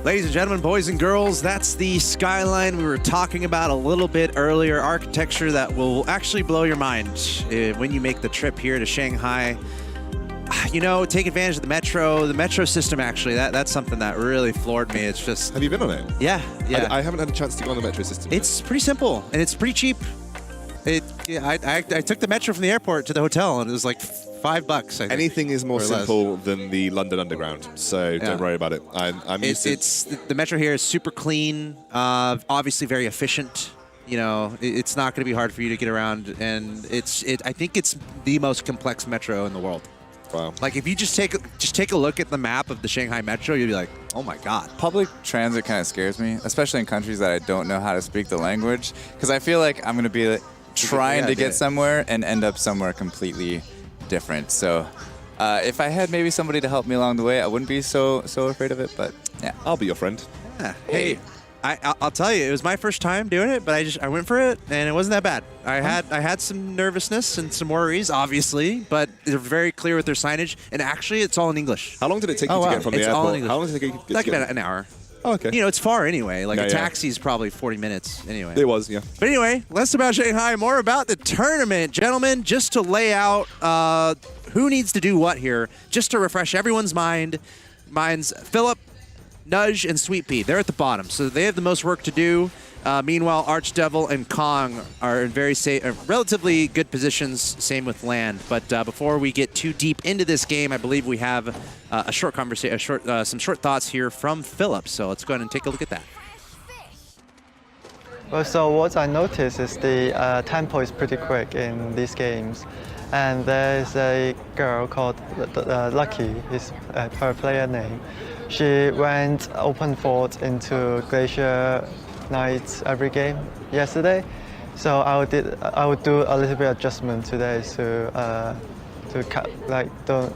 Ladies and gentlemen, boys and girls, that's the skyline we were talking about a little bit earlier. Architecture that will actually blow your mind when you make the trip here to Shanghai. You know, take advantage of the metro system. Actually, that's something that really floored me. It's just. Have you been on it? Yeah. I haven't had a chance to go on the metro system. It's pretty simple and it's pretty cheap. I took the metro from the airport to the hotel and it was like $5. I think, anything is more simple than the London Underground, so don't worry about it. I'm used to the metro here is super clean, obviously very efficient. You know, it's not going to be hard for you to get around, and I think it's the most complex metro in the world. Wow. Like if you just take a look at the map of the Shanghai Metro, you'll be like, oh my God. Public transit kind of scares me, especially in countries that I don't know how to speak the language, because I feel like I'm going to be trying to get somewhere and end up somewhere completely different. So if I had maybe somebody to help me along the way, I wouldn't be so afraid of it, but yeah. I'll be your friend. Yeah. Hey. I'll tell you, it was my first time doing it, but I went for it, and it wasn't that bad. I had some nervousness and some worries, obviously, but they're very clear with their signage, and actually, it's all in English. How long did it take you to get from the airport? All in English. How long did it take you to get? Like about an hour. Oh, okay. You know, it's far anyway. Like a taxi is probably 40 minutes anyway. It was, yeah. But anyway, less about Shanghai, more about the tournament, gentlemen. Just to lay out who needs to do what here, just to refresh everyone's mind. Mine's Philip, Nudge, and Sweet Pea. They're at the bottom, so they have the most work to do. Meanwhile, Archdevil and Kong are in very relatively good positions, same with Land. But before we get too deep into this game, I believe we have a short conversation, some short thoughts here from Philip. So let's go ahead and take a look at that. Well, so what I noticed is the tempo is pretty quick in these games. And there's a girl called Lucky, is her player name. She went open fort into Glacier Knights every game yesterday. So I would do a little bit adjustment today to don't,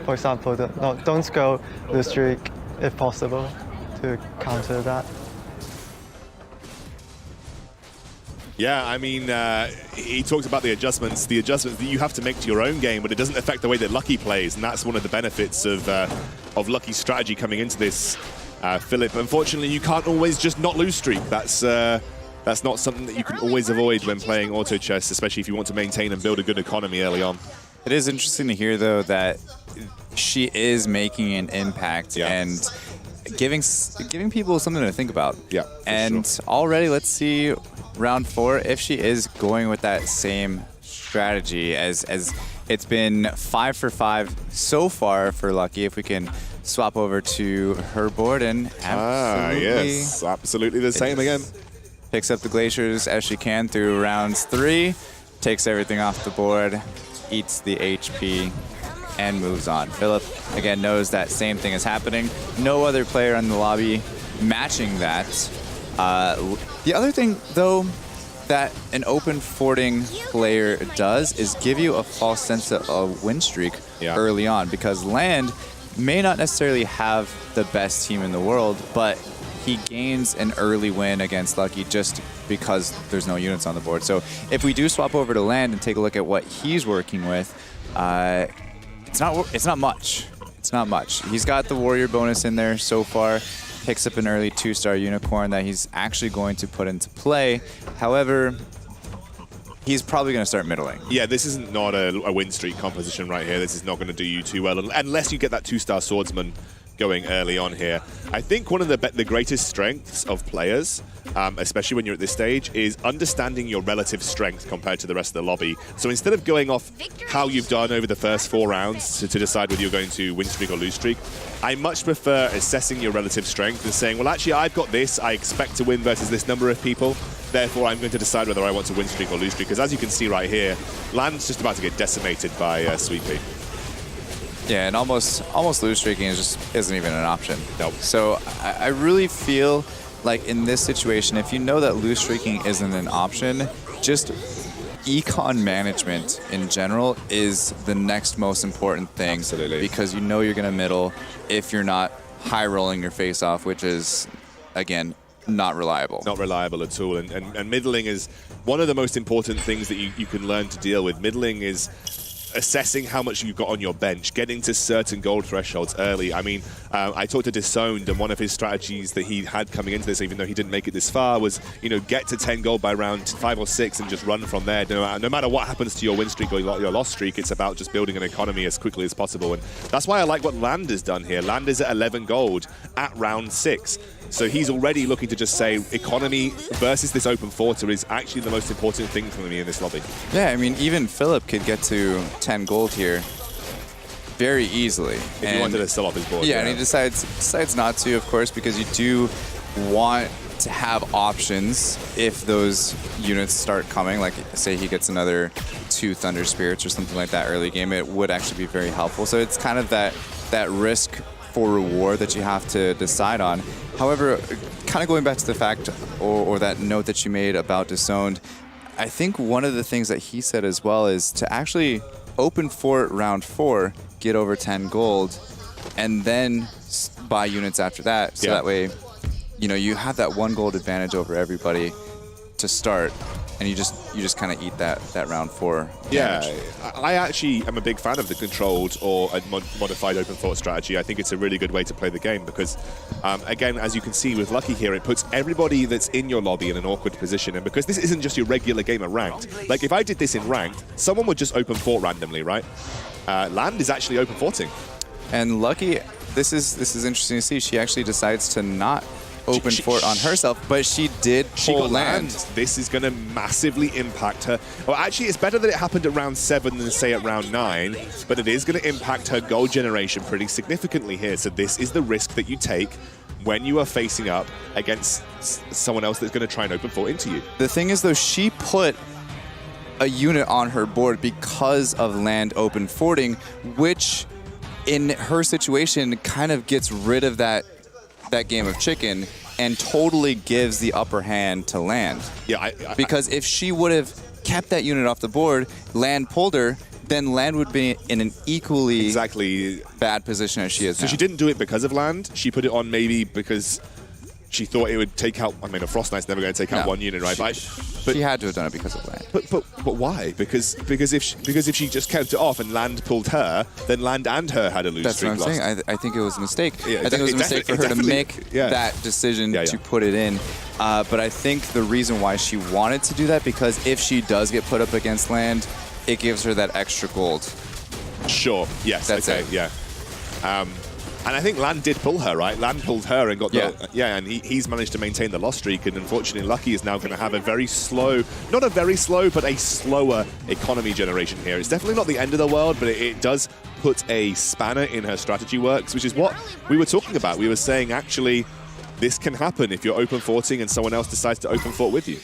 for example, don't go blue streak if possible to counter that. Yeah, I mean, he talks about the adjustments that you have to make to your own game, but it doesn't affect the way that Lucky plays, and that's one of the benefits of Lucky's strategy coming into this. Philip, unfortunately, you can't always just not lose streak. That's not something that you can always avoid when playing auto chess, especially if you want to maintain and build a good economy early on. It is interesting to hear, though, that she is making an impact and giving people something to think about. Yeah, and already, let's see round 4 if she is going with that same strategy as it's been 5 for 5 so far for Lucky. If we can swap over to her board and absolutely the same again. Picks up the glaciers as she can through rounds 3, takes everything off the board, eats the HP, and moves on. Philip, again, knows that same thing is happening. No other player in the lobby matching that. The other thing, though, that an open forting player does is give you a false sense of a win streak early on, because Land may not necessarily have the best team in the world, but he gains an early win against Lucky just because there's no units on the board. So if we do swap over to Land and take a look at what he's working with, it's not much. It's not much. He's got the warrior bonus in there so far. Picks up an early 2-star unicorn that he's actually going to put into play. However, he's probably going to start middling. Yeah, this isn't not a win streak composition right here. This is not going to do you too well unless you get that 2-star swordsman going early on here. I think one of the greatest strengths of players, especially when you're at this stage, is understanding your relative strength compared to the rest of the lobby. So instead of going off how you've done over the first 4 rounds to decide whether you're going to win streak or lose streak, I much prefer assessing your relative strength and saying, well, actually, I've got this. I expect to win versus this number of people. Therefore, I'm going to decide whether I want to win streak or lose streak. Because as you can see right here, Land's just about to get decimated by Sweet Pea. Yeah, and almost lose streaking isn't even an option. Nope. So I really feel like in this situation, if you know that lose streaking isn't an option, just econ management in general is the next most important thing. Absolutely. Because you know you're going to middle if you're not high rolling your face off, which is, again, not reliable. Not reliable at all. And middling is one of the most important things that you can learn to deal with. Middling is assessing how much you've got on your bench, getting to certain gold thresholds early. I mean, I talked to Disowned, and one of his strategies that he had coming into this, even though he didn't make it this far, was, get to 10 gold by round 5 or 6 and just run from there. No matter what happens to your win streak or your loss streak, it's about just building an economy as quickly as possible. And that's why I like what Land has done here. Land is at 11 gold at round 6. So he's already looking to just say economy versus this open forter is actually the most important thing for me in this lobby. Yeah, I mean, even Philip could get to 10 gold here very easily. If he wanted to sell off his board. Yeah, and he decides not to, of course, because you do want to have options if those units start coming. Like, say he gets another 2 Thunder Spirits or something like that early game, it would actually be very helpful. So it's kind of that risk for reward that you have to decide on. However, kind of going back to the fact or that note that you made about Disowned, I think one of the things that he said as well is to actually open fort round 4, get over 10 gold, and then buy units after that. So that way, you have that 1 gold advantage over everybody to start, and you just kind of eat that round 4 damage. Yeah, I actually am a big fan of the controlled or a modified open fort strategy. I think it's a really good way to play the game because, again, as you can see with Lucky here, it puts everybody that's in your lobby in an awkward position. And because this isn't just your regular game of ranked, like if I did this in ranked, someone would just open fort randomly, right? Land is actually open forting. And Lucky, this is interesting to see. She actually decides to not open fort on herself, but she did pull land. This is going to massively impact her. Well, actually, it's better that it happened at round 7 than, say, at round 9, but it is going to impact her gold generation pretty significantly here. So this is the risk that you take when you are facing up against someone else that's going to try and open fort into you. The thing is, though, she put a unit on her board because of land open forting, which in her situation kind of gets rid of that game of chicken and totally gives the upper hand to land. Yeah, because if she would have kept that unit off the board, land pulled her, then land would be in an equally bad position as she is now. So she didn't do it because of land. She put it on maybe because she thought it would take out. I mean, a Frost Knight's never going to take out one unit, right? But she had to have done it because of land. But why? Because if she just kept it off and land pulled her, then land and her had a lose streak. That's what I'm saying. I think it was a mistake. Yeah, I think it was a mistake for her to make that decision to put it in. But I think the reason why she wanted to do that, because if she does get put up against land, it gives her that extra gold. Sure. Yes. That's okay. it. Yeah. And I think Land did pull her, right? Land pulled her and got and he's managed to maintain the loss streak. And unfortunately, Lucky is now going to have a very slow, not a very slow, but a slower economy generation here. It's definitely not the end of the world, but it does put a spanner in her strategy works, which is what we were talking about. We were saying, actually, this can happen if you're open forting and someone else decides to open fort with you.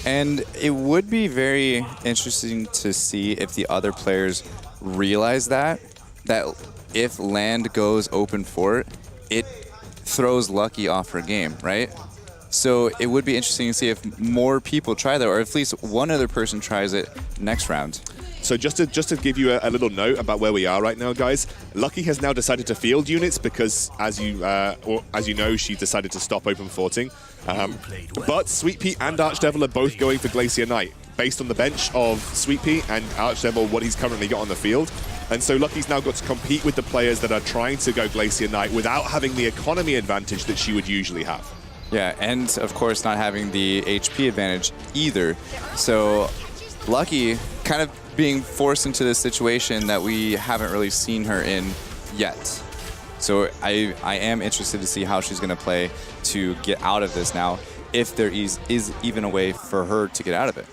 And it would be very interesting to see if the other players realize that if land goes open fort, it throws Lucky off her game, right? So it would be interesting to see if more people try that, or at least one other person tries it next round. So just to give you a little note about where we are right now, guys, Lucky has now decided to field units because, as you know, she decided to stop open forting. But Sweet Pea and Archdevil are both going for Glacier Knight, based on the bench of Sweet Pea and Archdevil, what he's currently got on the field. And so Lucky's now got to compete with the players that are trying to go Glacier Knight without having the economy advantage that she would usually have. Yeah, and of course not having the HP advantage either. So Lucky kind of being forced into this situation that we haven't really seen her in yet. So I am interested to see how she's going to play to get out of this now, if there is even a way for her to get out of it.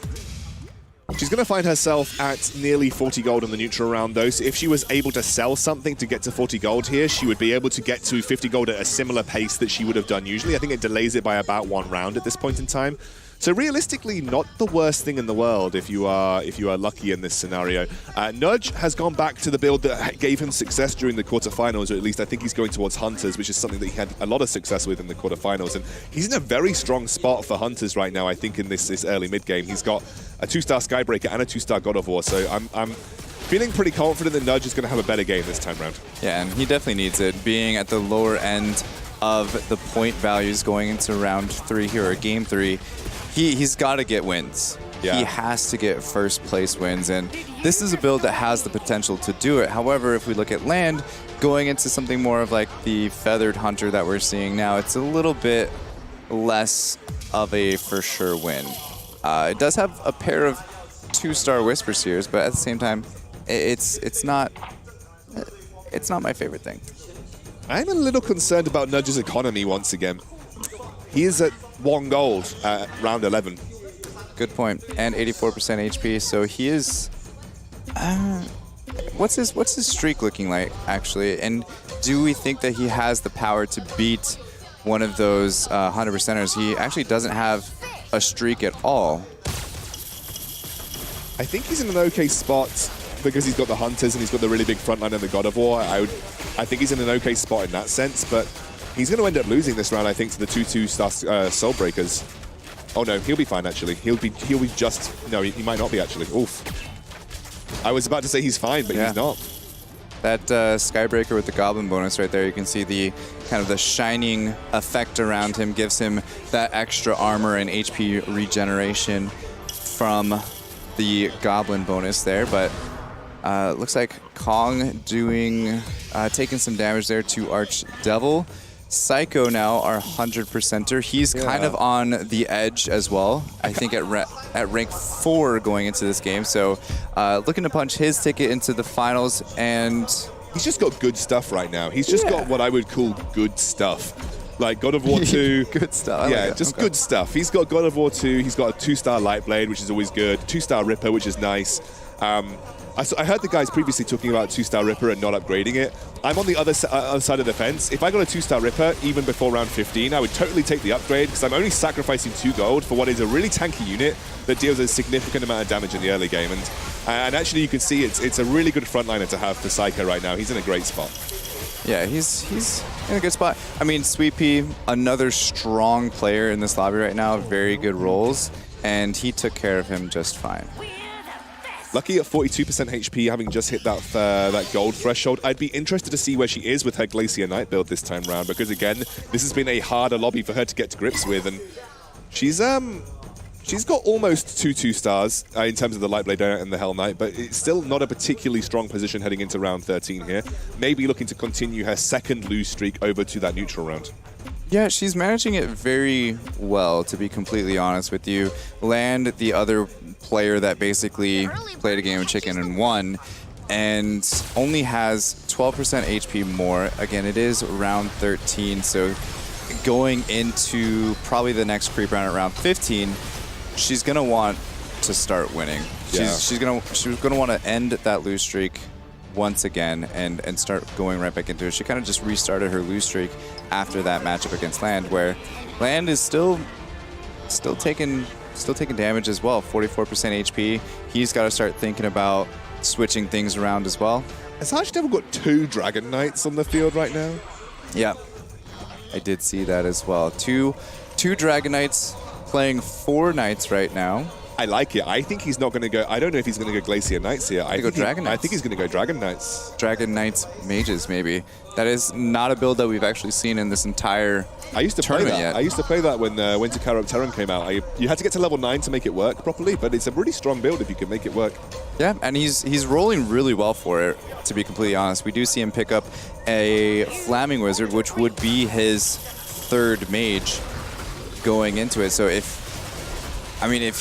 She's going to find herself at nearly 40 gold on the neutral round, though. So if she was able to sell something to get to 40 gold here, she would be able to get to 50 gold at a similar pace that she would have done usually. I think it delays it by about 1 round at this point in time. So realistically, not the worst thing in the world if you are Lucky in this scenario. Nudge has gone back to the build that gave him success during the quarterfinals, or at least I think he's going towards Hunters, which is something that he had a lot of success with in the quarterfinals. And he's in a very strong spot for Hunters right now, I think, in this early mid-game. He's got a 2-star Skybreaker and a 2-star God of War, so I'm feeling pretty confident that Nudge is going to have a better game this time round. Yeah, and he definitely needs it, being at the lower end of the point values going into round 3 here, or game 3. He's got to get wins. Yeah. He has to get first place wins, and this is a build that has the potential to do it. However, if we look at land, going into something more of like the feathered hunter that we're seeing now, it's a little bit less of a for sure win. It does have a pair of 2-star Whisper Seers, but at the same time, it's not my favorite thing. I'm a little concerned about Nudge's economy once again. He is at 1 gold at round 11. Good point. And 84% HP, so he is... what's his streak looking like, actually? And do we think that he has the power to beat one of those 100%ers? He actually doesn't have a streak at all. I think he's in an okay spot because he's got the Hunters and he's got the really big front line and the God of War. I think he's in an okay spot in that sense, but he's going to end up losing this round, I think, to the 2-2-star Soul Breakers. Oh no, he'll be fine actually. He'll be just... No, he might not be actually. Oof. I was about to say he's fine, but he's not. That Skybreaker with the Goblin bonus right there, you can see the kind of the shining effect around him gives him that extra armor and HP regeneration from the Goblin bonus there, but looks like Kong taking some damage there to Archdevil. Psycho now, our 100%er. He's kind of on the edge as well, I think at rank 4 going into this game. So looking to punch his ticket into the finals, and he's just got good stuff right now. He's just got what I would call good stuff. Like God of War 2. Good stuff. Yeah, just good stuff. He's got God of War 2. He's got a 2-star Lightblade, which is always good. 2-star Ripper, which is nice. I heard the guys previously talking about 2-star Ripper and not upgrading it. I'm on the other side of the fence. If I got a 2-star Ripper, even before round 15, I would totally take the upgrade because I'm only sacrificing 2 gold for what is a really tanky unit that deals a significant amount of damage in the early game. And actually, you can see it's a really good frontliner to have for Psycho right now. He's in a great spot. Yeah, he's in a good spot. I mean, Sweet Pea, another strong player in this lobby right now, very good rolls, and he took care of him just fine. Lucky at 42% HP, having just hit that gold threshold. I'd be interested to see where she is with her Glacier Knight build this time round, because again, this has been a harder lobby for her to get to grips with, and she's got almost 2 stars in terms of the Lightblade and the Hell Knight, but it's still not a particularly strong position heading into round 13 here. Maybe looking to continue her second lose streak over to that neutral round. Yeah, she's managing it very well, to be completely honest with you. Land, the other player that basically played a game of chicken and won, and only has 12% HP more. Again, it is round 13, so going into probably the next creep round at round 15, she's gonna want to start winning. She's gonna want to end that lose streak once again and start going right back into it. She kind of just restarted her lose streak after that matchup against Land, where Land is still taking damage as well. 44% HP. He's got to start thinking about switching things around as well. Has Archdevil got 2 Dragon Knights on the field right now? Yeah, I did see that as well. Two Dragon Knights playing 4 Knights right now. I like it. I think he's not going to go... I don't know if he's going to go Glacier Knights here. I think he's going to go Dragon Knights. Dragon Knights Mages, maybe. That is not a build that we've actually seen in this entire I used to play that. yet. I used to play that when Winter Karok Terran came out. You had to get to level 9 to make it work properly, but it's a really strong build if you can make it work. Yeah, and he's rolling really well for it, to be completely honest. We do see him pick up a Flaming Wizard, which would be his 3rd mage going into it. So if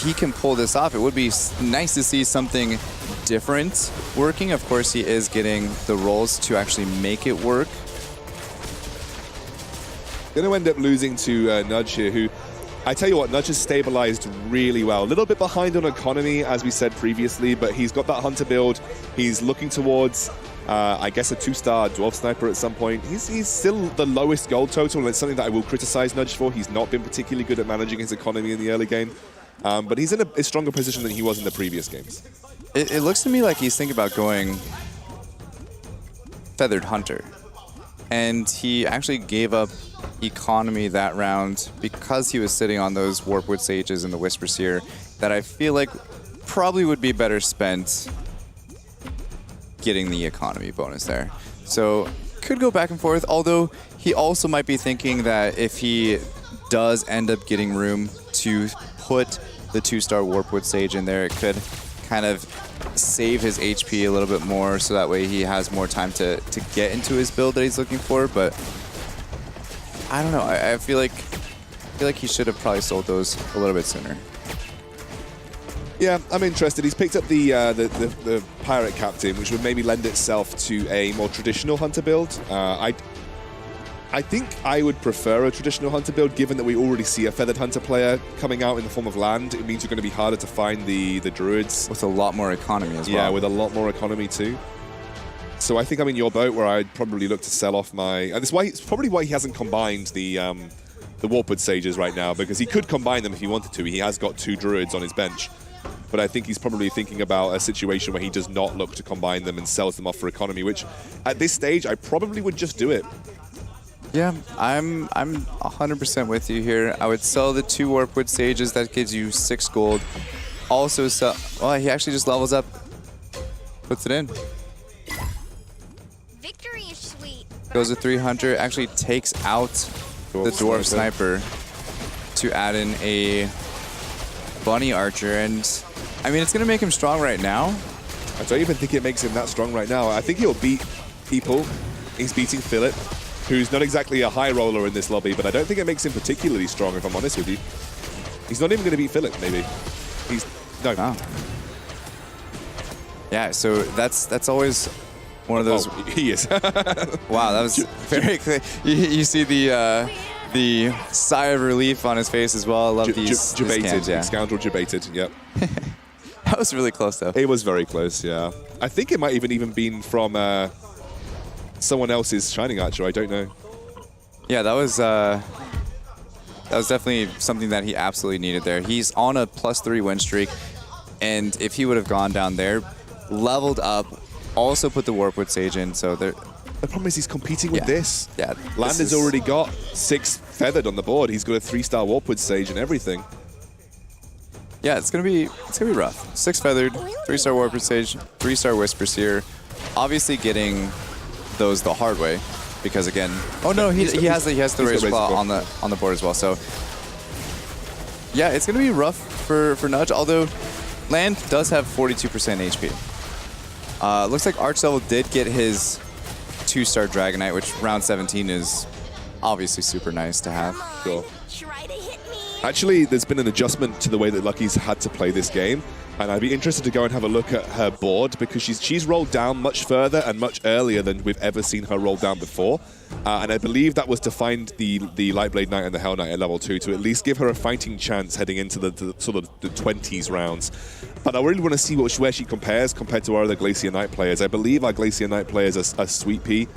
he can pull this off, it would be nice to see something different working. Of course, he is getting the rolls to actually make it work. Going to end up losing to Nudge here, who, I tell you what, Nudge has stabilized really well. A little bit behind on economy, as we said previously, but he's got that Hunter build. He's looking towards, I guess, a 2-star Dwarf Sniper at some point. He's still the lowest gold total, and it's something that I will criticize Nudge for. He's not been particularly good at managing his economy in the early game. But he's in a stronger position than he was in the previous games. It looks to me like he's thinking about going Feathered Hunter. And he actually gave up economy that round because he was sitting on those Warpwood Sages and the Whisper Seer that I feel like probably would be better spent getting the economy bonus there. So could go back and forth, although he also might be thinking that if he does end up getting room to put the 2-star Warpwood Sage in there, it could kind of save his HP a little bit more, so that way he has more time to get into his build that he's looking for. But I don't know. I feel like he should have probably sold those a little bit sooner. Yeah, I'm interested. He's picked up the Pirate Captain, which would maybe lend itself to a more traditional Hunter build. I think I would prefer a traditional Hunter build, given that we already see a Feathered Hunter player coming out in the form of land. It means you're going to be harder to find the Druids. With a lot more economy as well. Yeah, with a lot more economy too. So I think I'm in your boat, where I'd probably look to sell off my... And it's probably why he hasn't combined the Warpwood Sages right now, because he could combine them if he wanted to. He has got 2 Druids on his bench. But I think he's probably thinking about a situation where he does not look to combine them and sells them off for economy, which at this stage, I probably would just do it. Yeah, I'm 100% with you here. I would sell the 2 Warpwood Sages. That gives you 6 gold. Also sell... Well, he actually just levels up. Puts it in. Victory is sweet. Goes to 300. Actually takes out the Dwarf Sniper to add in a Bunny Archer. And, I mean, it's going to make him strong right now. I don't even think it makes him that strong right now. I think he'll beat people. He's beating Philip, who's not exactly a high roller in this lobby, but I don't think it makes him particularly strong, if I'm honest with you. He's not even going to beat Philip, maybe. No. Oh. Yeah, so that's always one of those... Oh, he is. Wow, that was very clear. You see the sigh of relief on his face as well. I love these scans, yeah. Scoundrel debated, yep. That was really close, though. It was very close, yeah. I think it might even been from someone else's Shining Archer, I don't know. Yeah, that was definitely something that he absolutely needed there. He's on a +3 win streak, and if he would have gone down there, leveled up, also put the Warpwood Sage in, so there... The problem is he's competing with this. Yeah. Land has already got 6 feathered on the board. He's got a 3-star Warpwood Sage and everything. Yeah, it's gonna be rough. 6 feathered, 3-star Warpwood Sage, 3-star Whisper Seer. Obviously getting those the hard way, because again, oh no, he has the Razor Claw on the board as well. So yeah, it's gonna be rough for Nudge. Although land does have 42% HP. Looks like Archdevil did get his 2-star Dragonite, which round 17 is obviously super nice to have. Cool. Try to hit me. Actually, there's been an adjustment to the way that Lucky's had to play this game, and I'd be interested to go and have a look at her board, because she's rolled down much further and much earlier than we've ever seen her roll down before. And I believe that was to find the Lightblade Knight and the Hell Knight at level 2 to at least give her a fighting chance heading into the sort of the 20s rounds. But I really want to see where she compared to our other Glacier Knight players. I believe our Glacier Knight players are Sweet Pea,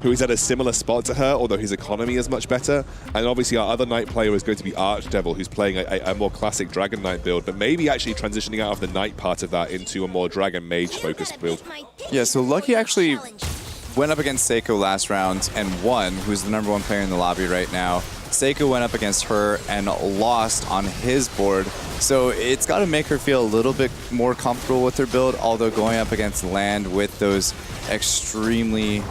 who is at a similar spot to her, although his economy is much better. And obviously our other Knight player is going to be Archdevil, who's playing a more classic Dragon Knight build, but maybe actually transitioning out of the Knight part of that into a more Dragon Mage focused build. Yeah, so Lucky actually went up against Seiko last round and won, who's the #1 player in the lobby right now. Seiko went up against her and lost on his board. So it's got to make her feel a little bit more comfortable with her build, although going up against land with those extremely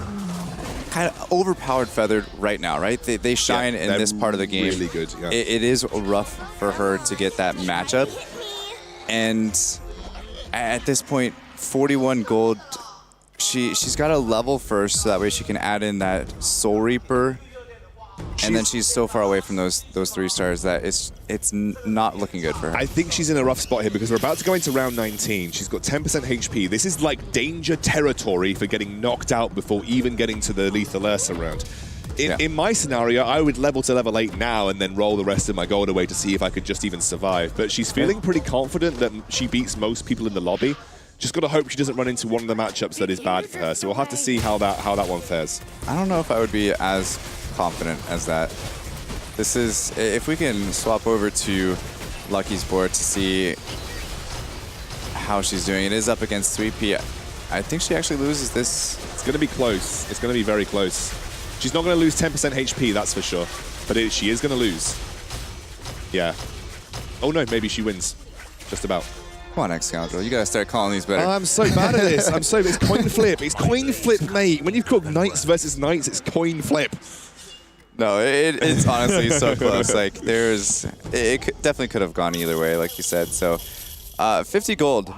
kind of overpowered feathered right now, right? They shine in this part of the game. Really good, yeah. It is rough for her to get that matchup. And at this point, 41 gold, she's got to level first so that way she can add in that Soul Reaper. And then she's so far away from those 3 stars that it's not looking good for her. I think she's in a rough spot here because we're about to go into round 19. She's got 10% HP. This is like danger territory for getting knocked out before even getting to the Lethal Ursa round. In my scenario, I would level to level 8 now and then roll the rest of my gold away to see if I could just even survive. But she's feeling pretty confident that she beats most people in the lobby. Just got to hope she doesn't run into one of the matchups that is bad for her. So we'll have to see how that one fares. I don't know if I would be as confident as that. This is, if we can swap over to Lucky's board to see how she's doing. It is up against Sweet Pea. I think she actually loses this. It's going to be close. It's going to be very close. She's not going to lose 10% HP, that's for sure. But she is going to lose. Yeah. Oh no, maybe she wins. Just about. Come on, X-Scoundrel. You got to start calling these better. Oh, I'm so bad at this. It's coin flip. It's coin flip, mate. When you've got Knights versus Knights, it's coin flip. No, it's honestly so close. Like definitely could have gone either way, like you said. So 50 gold,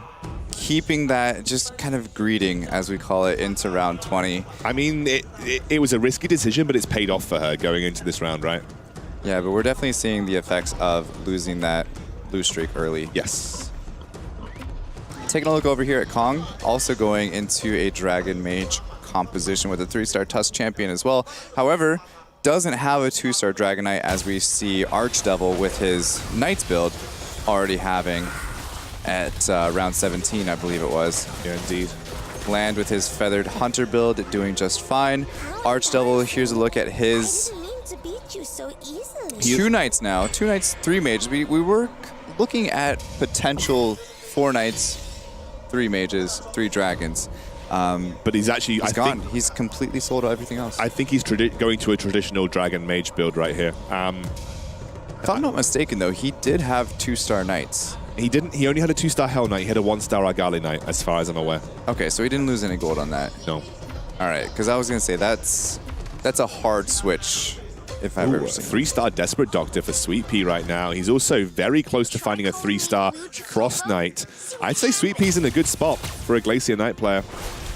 keeping that, just kind of greeting, as we call it, into round 20. I mean, it was a risky decision, but it's paid off for her going into this round, right? Yeah, but we're definitely seeing the effects of losing that lose streak early. Yes. Taking a look over here at Kong, also going into a Dragon Mage composition with a 3-star Tusk champion as well. However, doesn't have a 2-star Dragon Knight, as we see Archdevil with his Knights build already having at round 17, I believe it was. Yeah, indeed. Land with his Feathered Hunter build doing just fine. Archdevil, here's a look at his I didn't mean to beat you so easily. 2 Knights now. 2 Knights, 3 Mages. We were looking at potential 4 Knights, 3 Mages, 3 Dragons. But he's actually... He's gone. He's completely sold out everything else. I think he's going to a traditional Dragon Mage build right here. If I'm not mistaken, though, he did have 2-star Knights. He didn't. He only had a 2-star Hell Knight. He had a 1-star Argali Knight, as far as I'm aware. Okay, so he didn't lose any gold on that. No. All right, because I was going to say that's a hard switch if I've ever seen. 3-star Desperate Doctor for Sweet Pea right now. He's also very close to finding a 3-star Frost Knight. I'd say Sweet Pea's in a good spot for a Glacier Knight player.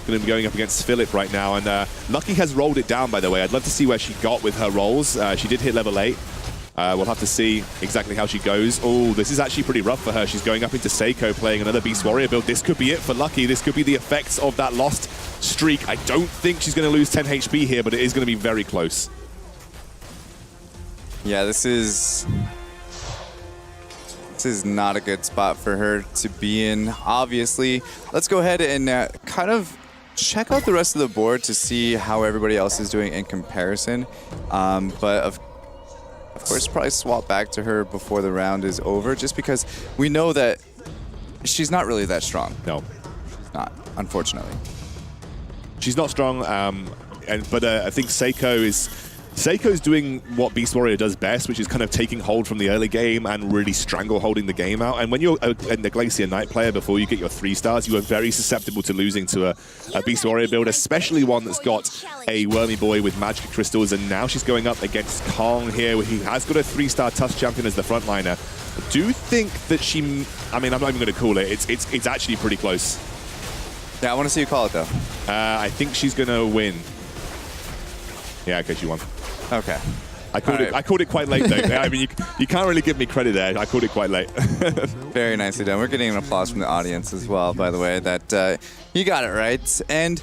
Going to be going up against Philip right now. And Lucky has rolled it down, by the way. I'd love to see where she got with her rolls. She did hit level 8. We'll have to see exactly how she goes. Oh, this is actually pretty rough for her. She's going up into Seiko, playing another Beast Warrior build. This could be it for Lucky. This could be the effects of that lost streak. I don't think she's going to lose 10 HP here, but it is going to be very close. Yeah, this is not a good spot for her to be in, obviously. Let's go ahead and kind of check out the rest of the board to see how everybody else is doing in comparison. But of course, probably swap back to her before the round is over, just because we know that she's not really that strong. No. She's not, unfortunately. She's not strong, but I think Seiko's doing what Beast Warrior does best, which is kind of taking hold from the early game and really strangle holding the game out. And when you're a Glacier Knight player, before you get your 3 stars, you are very susceptible to losing to a Beast Warrior build, especially one that's got a Wormy Boy with Magic Crystals. And now she's going up against Kong here, where he has got a 3-star Tusk champion as the frontliner. I do think that I mean, I'm not even going to call it. It's actually pretty close. Yeah, I want to see you call it, though. I think she's going to win. Yeah, okay, she won. Okay. I called it quite late, though. I mean, you can't really give me credit there. I called it quite late. Very nicely done. We're getting an applause from the audience as well, by the way, that you got it right. And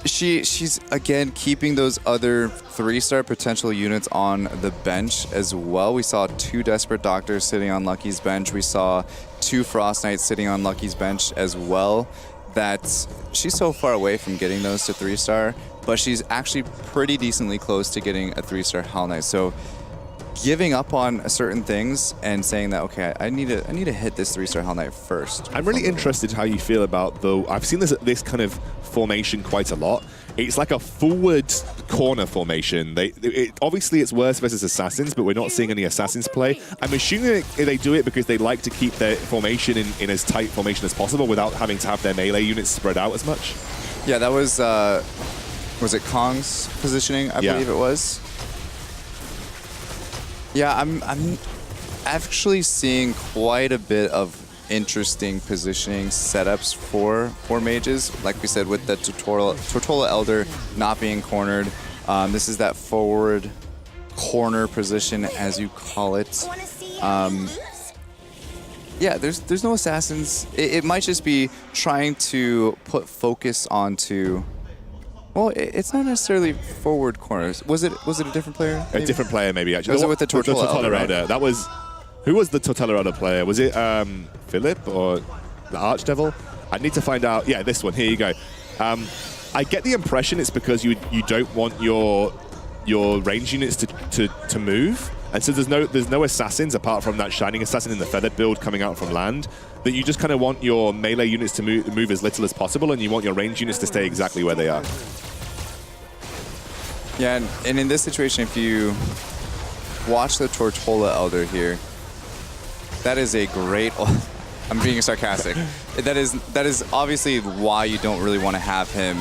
she's, again, keeping those other 3-star potential units on the bench as well. We saw 2 Desperate Doctors sitting on Lucky's bench. We saw 2 Frost Knights sitting on Lucky's bench as well. That she's so far away from getting those to 3-star, but she's actually pretty decently close to getting a 3-star Hell Knight. So giving up on certain things and saying that, okay, I need to hit this 3-star Hell Knight first. I'm really interested how you feel about I've seen this kind of formation quite a lot. It's like a forward corner formation. Obviously it's worse versus Assassins, but we're not seeing any Assassins play. I'm assuming they do it because they like to keep their formation in as tight formation as possible without having to have their melee units spread out as much. Yeah, that was it Kong's positioning? I believe it was. Yeah, I'm actually seeing quite a bit of interesting positioning setups for mages. Like we said, with the Tortola Elder not being cornered. This is that forward corner position, as you call it. Yeah, there's no assassins. It might just be trying to put focus onto. Well, it's not necessarily forward corners. Was it a different player? Maybe? A different player, maybe, actually. Was it with the Tortola Elder, right? That was... Who was the Tortola Elder player? Was it Philip or the Archdevil? I need to find out. Yeah, this one. Here you go. I get the impression it's because you don't want your range units to move. And so there's no assassins apart from that Shining Assassin in the Feathered build coming out from land. That you just kind of want your melee units to move as little as possible, and you want your range units to stay exactly where they are. Yeah, and in this situation, if you watch the Tortola Elder here, that is a great... I'm being sarcastic. That is obviously why you don't really want to have him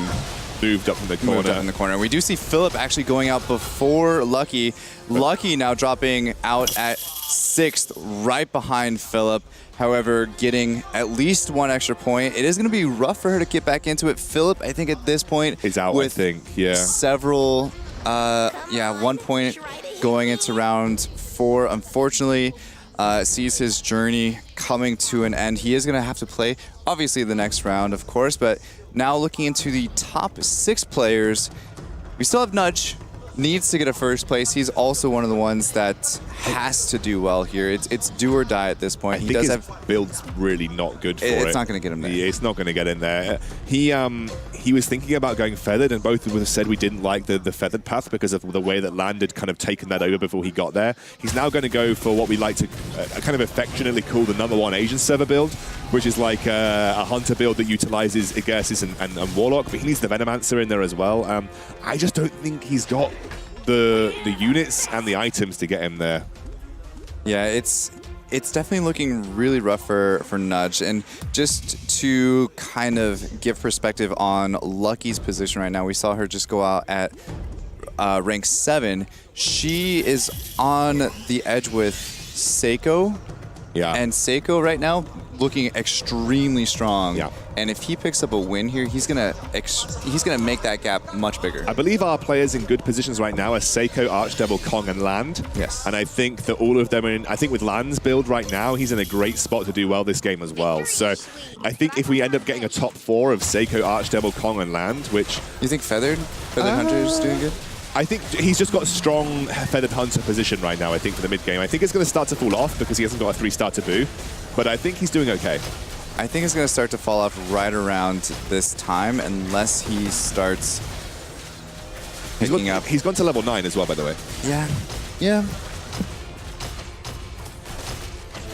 moved up in the corner. Moved up in the corner. We do see Philip actually going out before Lucky. Lucky now dropping out at 6th, right behind Philip. However, getting at least one extra point. It is going to be rough for her to get back into it. Philip, I think at this point, is out, with I think, yeah. Several, 1 point going into round 4. Unfortunately, sees his journey coming to an end. He is going to have to play, obviously, the next round, of course, but now looking into the top 6 players, we still have Nudge. Needs to get a first place. He's also one of the ones that has to do well here. It's do or die at this point. I think his build's really not good for it. It's not going to get him there. Yeah, it's not going to get in there. He was thinking about going feathered, and both of us said we didn't like the feathered path because of the way that Land had kind of taken that over before he got there. He's now going to go for what we like to kind of affectionately call the #1 Asian server build, which is like a hunter build that utilizes Igersis and Warlock, but he needs the Venomancer in there as well. I just don't think he's got the units and the items to get him there. Yeah, it's definitely looking really rough for Nudge. And just to kind of give perspective on Lucky's position right now, we saw her just go out at rank 7. She is on the edge with Seiko. Yeah. And Seiko right now looking extremely strong. Yeah. And if he picks up a win here, he's gonna make that gap much bigger. I believe our players in good positions right now are Seiko, Archdevil, Kong, and Land. Yes. And I think that all of them are in. I think with Land's build right now, he's in a great spot to do well this game as well. So I think if we end up getting a top 4 of Seiko, Archdevil, Kong, and Land, which You think Feathered Hunter's doing good? I think he's just got a strong Feathered Hunter position right now, I think, for the mid-game. I think it's going to start to fall off because he hasn't got a 3-star taboo, but I think he's doing okay. I think it's going to start to fall off right around this time unless he starts picking up. He's gone to level 9 as well, by the way. Yeah.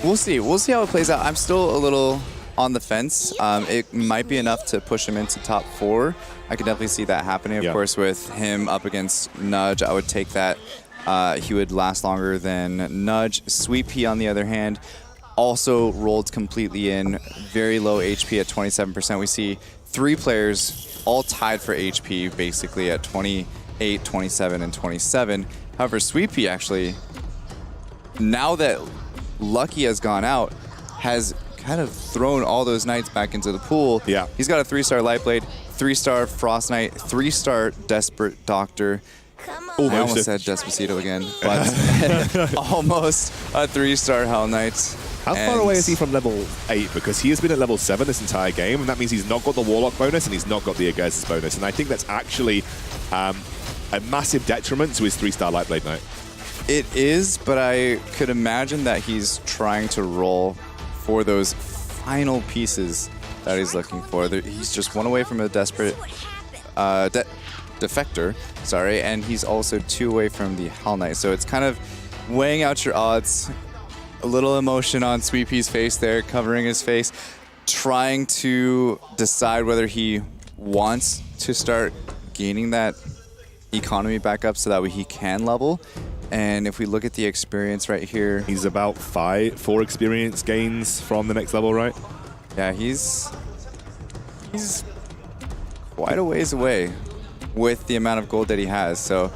We'll see. We'll see how it plays out. I'm still a little on the fence. It might be enough to push him into top 4. I could definitely see that happening. Of course, with him up against Nudge, I would take that. He would last longer than Nudge. Sweet Pea, on the other hand, also rolled completely in. Very low HP at 27%. We see 3 players all tied for HP, basically at 28, 27, and 27. However, Sweet Pea actually, now that Lucky has gone out, has kind of thrown all those knights back into the pool. Yeah. He's got a 3-star Lightblade, 3-star Frost Knight, 3-star Desperate Doctor. I almost said Despacito again, but almost a 3-star Hell Knight. How far away is he from level 8? Because he has been at level 7 this entire game, and that means he's not got the Warlock bonus and he's not got the Agersis bonus. And I think that's actually a massive detriment to his 3-star Lightblade Knight. It is, but I could imagine that he's trying to roll for those final pieces that he's looking for. He's just 1 away from a desperate defector, sorry, and he's also 2 away from the Hell Knight. So it's kind of weighing out your odds. A little emotion on Sweet Pea's face there, covering his face, trying to decide whether he wants to start gaining that economy back up so that way he can level. And if we look at the experience right here, he's about 4 experience gains from the next level, right? Yeah, he's quite a ways away with the amount of gold that he has. So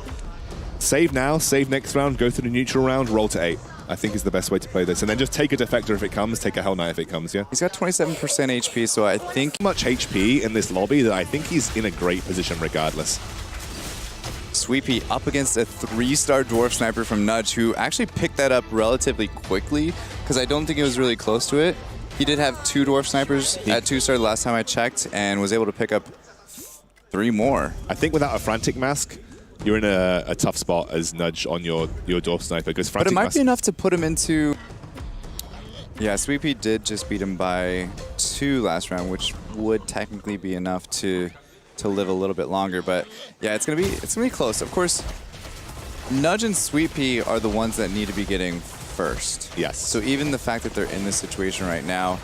save now, save next round, go through the neutral round, roll to 8. I think is the best way to play this. And then just take a defector if it comes, take a Hell Knight if it comes, yeah? He's got 27% HP, so I think much HP in this lobby that I think he's in a great position regardless. Sweet Pea up against a 3-star Dwarf Sniper from Nudge, who actually picked that up relatively quickly because I don't think it was really close to it. He did have 2 Dwarf Snipers at 2-star last time I checked and was able to pick up 3 more. I think without a Frantic Mask, you're in a tough spot as Nudge on your Dwarf Sniper. Because Frantic But it might be enough to put him into... Yeah, Sweet Pea did just beat him by 2 last round, which would technically be enough to live a little bit longer. But yeah, it's gonna be close. Of course, Nudge and Sweet Pea are the ones that need to be getting first. Yes. So even the fact that they're in this situation right now,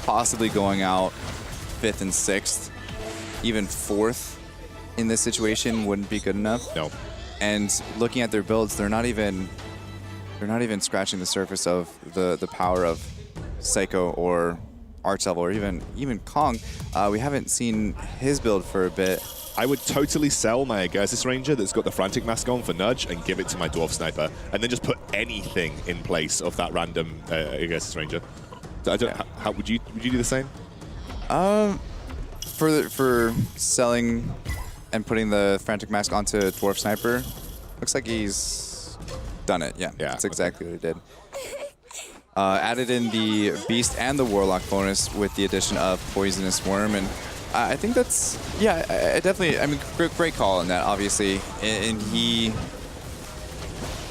possibly going out 5th and 6th, even 4th in this situation wouldn't be good enough. No. And looking at their builds, they're not even scratching the surface of the power of Psycho or Archlevel or even Kong. We haven't seen his build for a bit. I would totally sell my Agursis Ranger that's got the Frantic Mask on for Nudge and give it to my Dwarf Sniper, and then just put anything in place of that random Agursis Ranger. I don't. How would you do the same? For selling and putting the Frantic Mask onto Dwarf Sniper, looks like he's done it. Yeah, that's exactly what he did. Added in the Beast and the Warlock bonus with the addition of Poisonous Worm, and I think that's, yeah, I definitely, I mean, great call on that, obviously, and he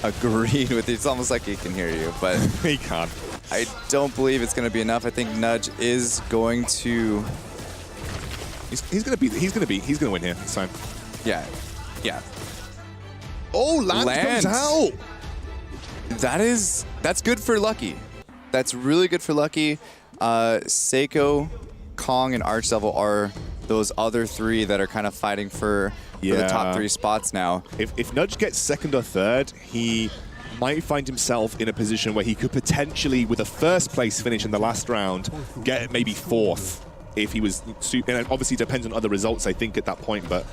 agreed with it. It's almost like he can hear you, but he can't. I don't believe it's going to be enough. I think Nudge is going to. He's going to win here. It's fine. Yeah. Oh, Land comes out. That's good for Lucky. That's really good for Lucky. Seiko, Kong, and Archlevel are those other three that are kind of fighting for the top 3 spots now. If Nudge gets second or third, he might find himself in a position where he could potentially, with a first place finish in the last round, get maybe 4th if he was, and it obviously depends on other results, I think, at that point, but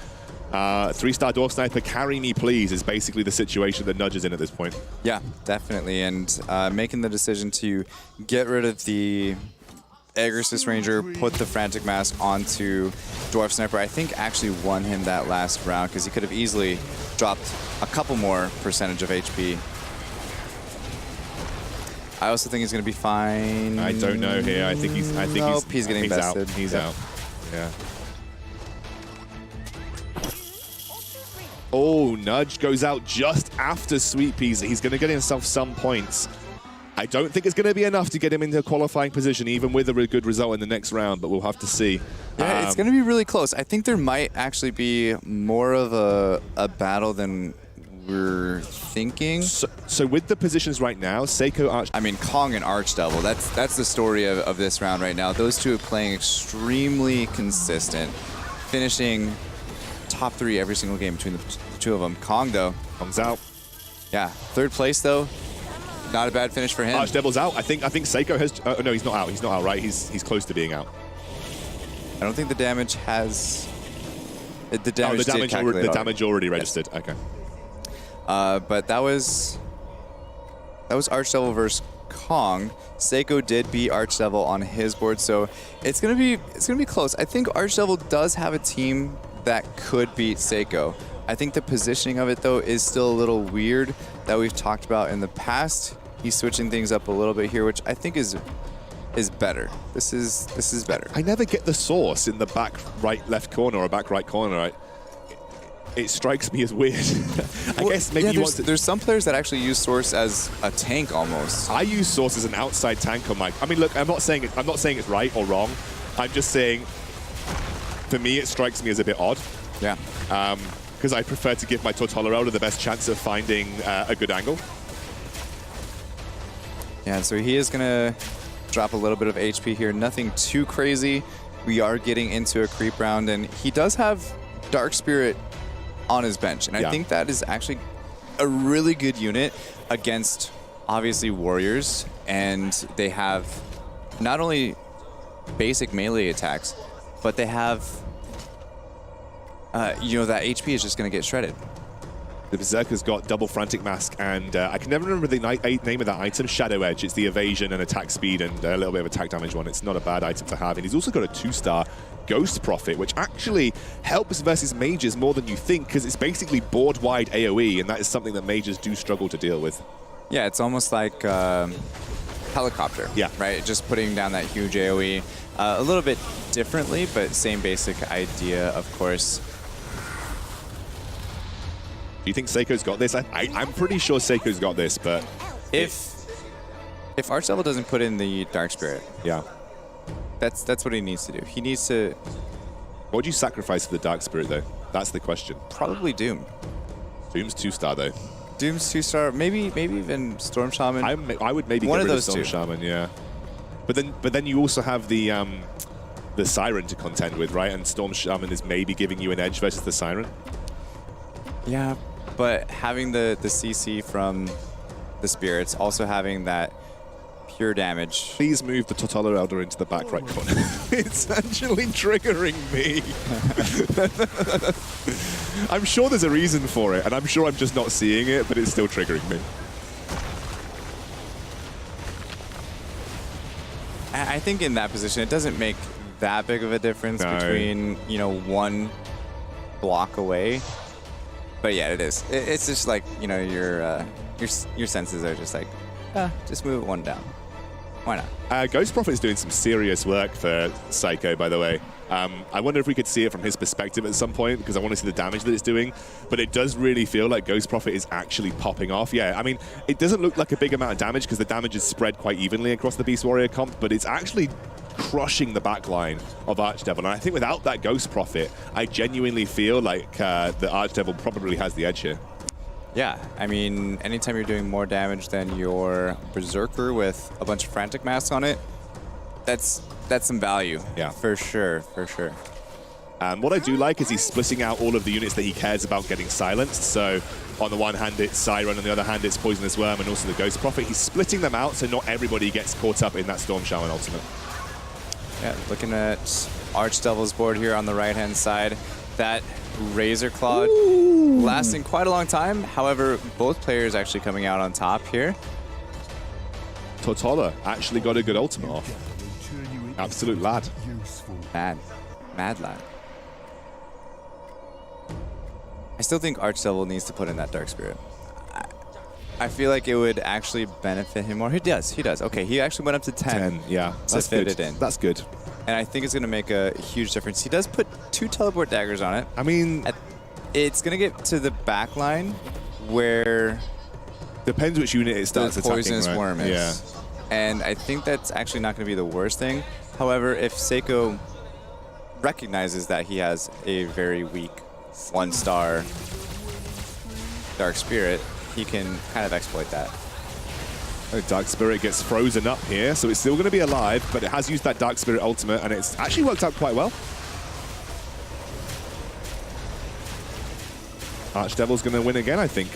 3-star Dwarf Sniper, carry me please, is basically the situation that Nudge is in at this point. Yeah, definitely, and making the decision to get rid of the Agursis Ranger, put the Frantic Mask onto Dwarf Sniper, I think actually won him that last round, because he could have easily dropped a couple more percentage of HP. I also think he's going to be fine. I don't know here. I think he's getting bested. He's out. Yeah. Oh, Nudge goes out just after Sweet Peas. He's going to get himself some points. I don't think it's going to be enough to get him into a qualifying position, even with a good result in the next round, but we'll have to see. Yeah, it's going to be really close. I think there might actually be more of a battle than we're thinking. So with the positions right now, Seiko, I mean, Kong and Archdevil, that's the story of this round right now. Those two are playing extremely consistent, finishing top 3 every single game between the two of them. Kong, though, comes out. Yeah, 3rd place, though. Not a bad finish for him. Archdevil's out. I think Seiko has. No, he's not out. He's not out. Right? He's close to being out. I don't think the damage has. The damage. The damage already registered. Yes. Okay. But that was Archdevil versus Kong. Seiko did beat Archdevil on his board, so it's gonna be close. I think Archdevil does have a team that could beat Seiko. I think the positioning of it, though, is still a little weird that we've talked about in the past. He's switching things up a little bit here, which I think is better. This is better. I never get the source in the back right left corner or back right corner. It strikes me as weird. I guess maybe there's some players that actually use source as a tank almost. I use source as an outside tank on my. I mean, look, I'm not saying it's right or wrong. I'm just saying, for me, it strikes me as a bit odd. Yeah. Because I prefer to give my Tortollerella the best chance of finding a good angle. Yeah, so he is gonna drop a little bit of HP here. Nothing too crazy. We are getting into a creep round, and he does have Dark Spirit on his bench, and I think that is actually a really good unit against, obviously, warriors, and they have not only basic melee attacks, but they have, that HP is just going to get shredded. The Berserker's got double Frantic Mask, and I can never remember the name of that item, Shadow Edge. It's the evasion and attack speed and a little bit of attack damage one. It's not a bad item to have, and he's also got a 2-star Ghost Prophet, which actually helps versus mages more than you think, because it's basically board-wide AoE, and that is something that mages do struggle to deal with. Yeah, it's almost like Helicopter. Yeah. Right? Just putting down that huge AoE. A little bit differently, but same basic idea, of course. Do you think Seiko's got this? I'm pretty sure Seiko's got this, but if Archdevil doesn't put in the Dark Spirit, yeah, that's what he needs to do. He needs to. What would you sacrifice for the Dark Spirit, though? That's the question. Probably Doom. Doom's 2-star, though. Doom's 2-star. Maybe even Storm Shaman. I would maybe one get of rid those of Storm Shaman, yeah. But then you also have the Siren to contend with, right? And Storm Shaman is maybe giving you an edge versus the Siren. Yeah, but having the CC from the Spirits, also having that pure damage. Please move the Totola Elder into the back right corner. It's actually triggering me. I'm sure there's a reason for it, and I'm sure I'm just not seeing it, but it's still triggering me. I think in that position, it doesn't make that big of a difference between, you know, one block away. But yeah, it is. It's just like, you know, your senses are just like, just move it one down. Why not? Ghost Prophet's doing some serious work for Psycho, by the way. I wonder if we could see it from his perspective at some point, because I want to see the damage that it's doing. But it does really feel like Ghost Prophet is actually popping off. Yeah, I mean, it doesn't look like a big amount of damage because the damage is spread quite evenly across the Beast Warrior comp, but it's actually crushing the backline of Archdevil. And I think without that Ghost Prophet, I genuinely feel like the Archdevil probably has the edge here. Yeah, I mean, anytime you're doing more damage than your Berserker with a bunch of Frantic Masks on it, that's some value. Yeah. For sure, for sure. What I do like is he's splitting out all of the units that he cares about getting silenced. So on the one hand, it's Siren, on the other hand, it's Poisonous Worm and also the Ghost Prophet. He's splitting them out so not everybody gets caught up in that Storm Shaman ultimate. Yeah, looking at Archdevil's board here on the right-hand side. That Razor Claw lasting quite a long time. However, both players actually coming out on top here. Totola actually got a good ultimate off. Absolute lad. Mad lad. I still think Archdevil needs to put in that Dark Spirit. I feel like it would actually benefit him more. He does. Okay, he actually went up to 10. 10, yeah. That's fit good. it in. That's good. And I think it's going to make a huge difference. He does put 2 teleport daggers on it. I mean, it's going to get to the back line where depends which unit it starts the attacking, Poisonous right? Worm is. Yeah. And I think that's actually not going to be the worst thing. However, if Seiko recognizes that he has a very weak 1-star Dark Spirit, he can kind of exploit that. Dark Spirit gets frozen up here, so it's still going to be alive, but it has used that Dark Spirit ultimate, and it's actually worked out quite well. Archdevil's going to win again, I think.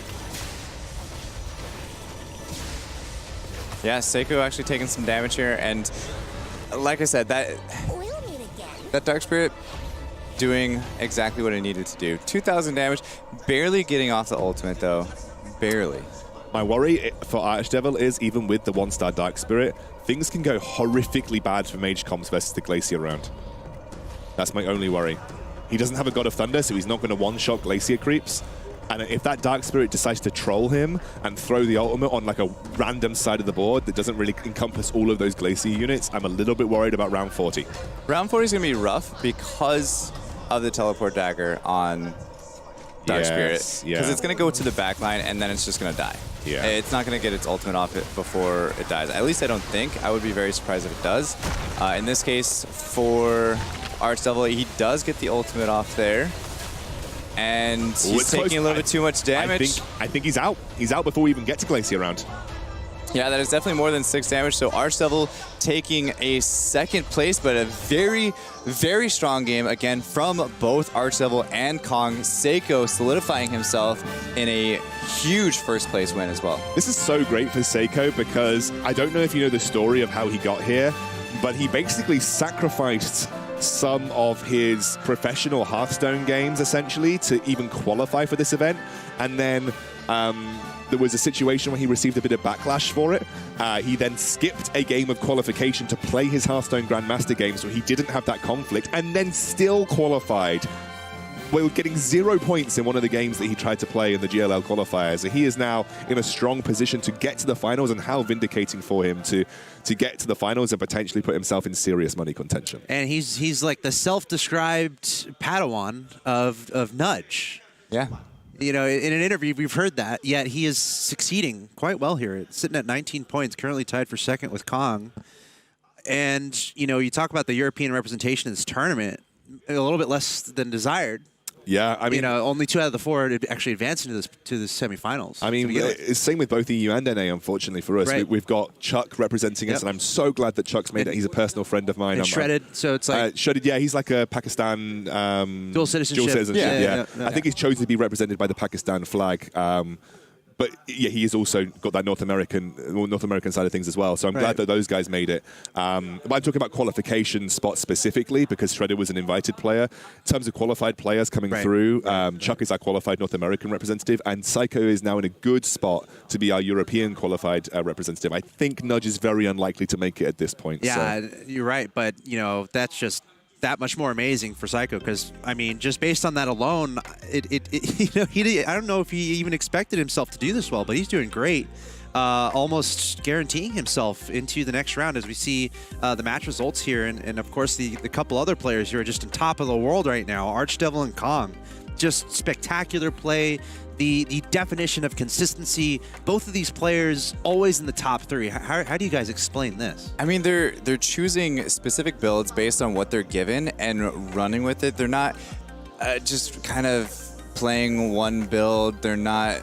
Yeah, Seiko actually taking some damage here, and like I said, We'll meet again. that Dark Spirit doing exactly what it needed to do. 2,000 damage, barely getting off the ultimate though, barely. My worry for Archdevil is, even with the 1-star Dark Spirit, things can go horrifically bad for Mage Comps versus the Glacier round. That's my only worry. He doesn't have a God of Thunder, so he's not going to one-shot Glacier creeps. And if that Dark Spirit decides to troll him and throw the ultimate on like a random side of the board that doesn't really encompass all of those Glacier units, I'm a little bit worried about round 40. Round 40 is going to be rough because of the teleport dagger on Dark Spirit. Because it's going to go to the back line and then it's just going to die. Yeah. It's not going to get its ultimate off it before it dies. At least I don't think. I would be very surprised if it does. In this case, for Archdevil, he does get the ultimate off there. And he's taking a little bit too much damage. I think he's out. He's out before we even get to Glacier round. Yeah, that is definitely more than 6 damage. So Archdevil taking a second place, but a very, very strong game again from both Archdevil and Kong. Seiko solidifying himself in a huge first place win as well. This is so great for Seiko because I don't know if you know the story of how he got here, but he basically sacrificed some of his professional Hearthstone games essentially to even qualify for this event, and then there was a situation where he received a bit of backlash for it. He then skipped a game of qualification to play his Hearthstone Grandmaster game, so he didn't have that conflict, and then still qualified while getting 0 points in one of the games that he tried to play in the GLL qualifier. So he is now in a strong position to get to the finals, and how vindicating for him to get to the finals and potentially put himself in serious money contention. And he's like the self-described Padawan of Nudge. Yeah. You know, in an interview, we've heard that, yet he is succeeding quite well here. Sitting at 19 points, currently tied for second with Kong. And, you know, you talk about the European representation in this tournament, a little bit less than desired. Yeah, I mean, you know, only 2 out of the 4 actually advanced into the semifinals. I mean, it's same with both EU and NA, unfortunately for us. Right. We've got Chuck representing us, and I'm so glad that Chuck's made it. He's a personal friend of mine. And Shredded, so it's like... Shredded, yeah, he's like a Pakistan... dual citizenship. Yeah. I think he's chosen to be represented by the Pakistan flag. but yeah, he has also got that North American side of things as well. So I'm glad that those guys made it. But I'm talking about qualification spots specifically because Shredder was an invited player. In terms of qualified players coming through, Chuck is our qualified North American representative, and Psycho is now in a good spot to be our European qualified representative. I think Nudge is very unlikely to make it at this point. Yeah, you're right, but that's just that much more amazing for Psycho because I mean, just based on that alone, I don't know if he even expected himself to do this well, but he's doing great. Almost guaranteeing himself into the next round as we see the match results here, and of course the couple other players who are just on top of the world right now, Archdevil and Kong. Just spectacular play, the definition of consistency. Both of these players always in the top 3. How do you guys explain this? I mean, they're choosing specific builds based on what they're given and running with it. They're not just kind of playing one build. They're not.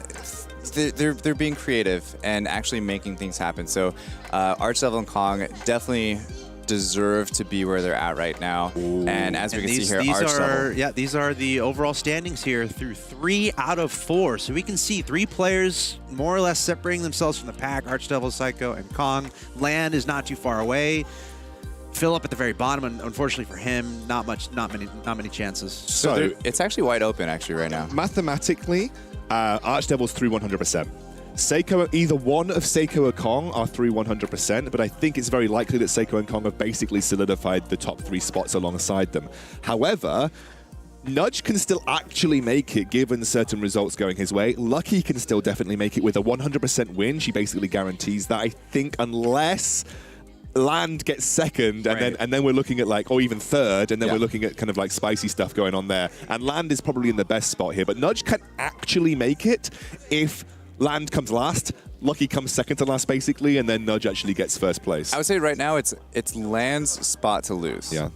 They're being creative and actually making things happen. So Archdevil and Kong definitely deserve to be where they're at right now. And as we can see here, Archdevil. These are the overall standings here through 3 out of 4. So we can see 3 players more or less separating themselves from the pack. Archdevil, Psycho, and Kong. Land is not too far away. Philip at the very bottom, and unfortunately for him, not many chances. So it's actually wide open right now. Mathematically, Archdevil's through 100%. Seiko, either one of Seiko or Kong are through 100%, but I think it's very likely that Seiko and Kong have basically solidified the top 3 spots alongside them. However, Nudge can still actually make it given certain results going his way. Lucky can still definitely make it with a 100% win. She basically guarantees that, I think, unless Land gets second, and then we're looking at or even third, and then we're looking at kind of like spicy stuff going on there. And Land is probably in the best spot here, but Nudge can actually make it if Land comes last, Lucky comes second to last basically, and then Nudge actually gets first place. I would say right now it's Land's spot to lose. Yeah.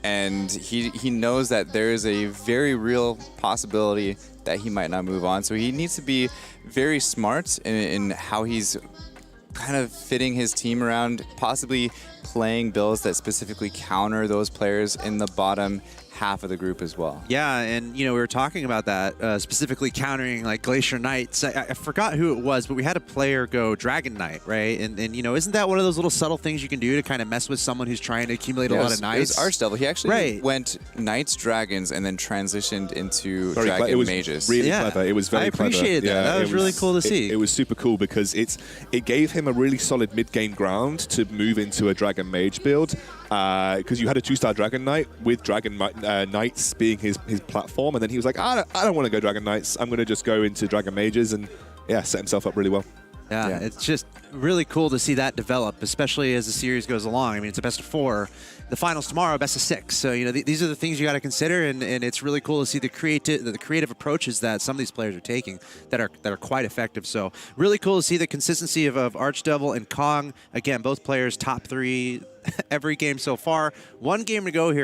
And he knows that there is a very real possibility that he might not move on. So he needs to be very smart in how he's kind of fitting his team around, possibly playing builds that specifically counter those players in the bottom half of the group as well. Yeah, and we were talking about that, specifically countering like Glacier Knights. I forgot who it was, but we had a player go Dragon Knight, right? And isn't that one of those little subtle things you can do to kind of mess with someone who's trying to accumulate a lot of knights? It was Archdevil. He actually went Knights, Dragons, and then transitioned into Dragon Mages. Really clever. It was very clever. I appreciated that. That was really cool to see. It was super cool because it gave him a really solid mid-game ground to move into a Dragon Mage build. Because you had a 2-star Dragon Knight with Dragon Knights being his platform, and then he was like, I don't want to go Dragon Knights. I'm going to just go into Dragon Mages, and set himself up really well. Yeah, it's just really cool to see that develop, especially as the series goes along. I mean, it's a best of 4. The finals tomorrow, best of 6. So these are the things you got to consider, and it's really cool to see the creative approaches that some of these players are taking that are quite effective. So really cool to see the consistency of Archdevil and Kong. Again, both players top 3 every game so far. 1 game to go here.